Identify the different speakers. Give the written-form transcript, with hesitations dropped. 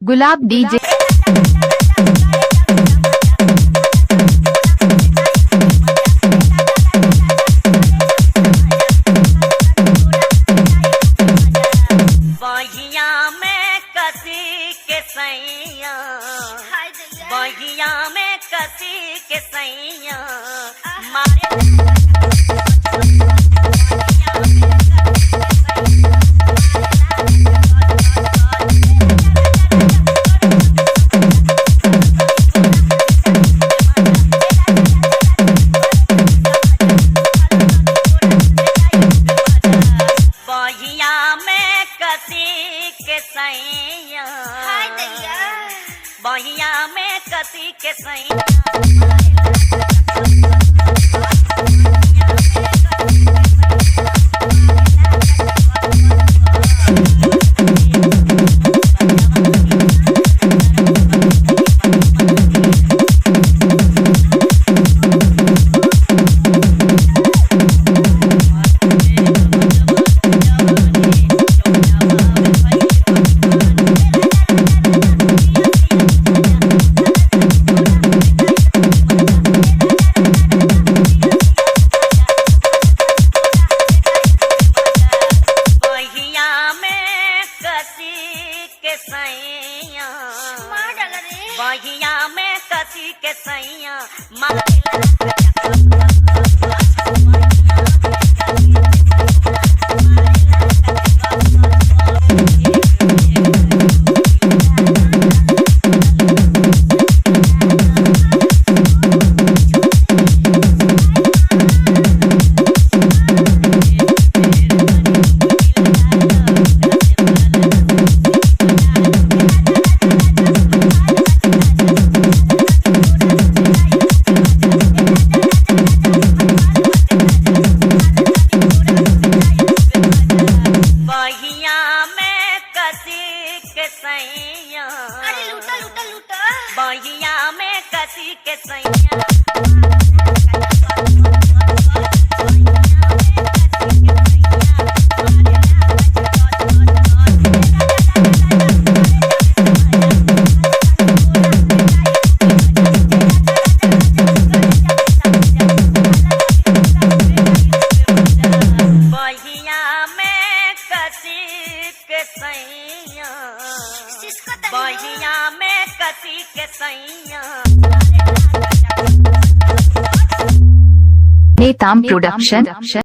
Speaker 1: गुलाब डीजे।
Speaker 2: बहिया में कसी के सैया, बहिया में कसी के सैया मारे बहिया में कसी के सैया बहिया में कसी के सैया बहिया में कसी के सैया बहिया में कसी के सैया
Speaker 1: नेताम प्रोडक्शन।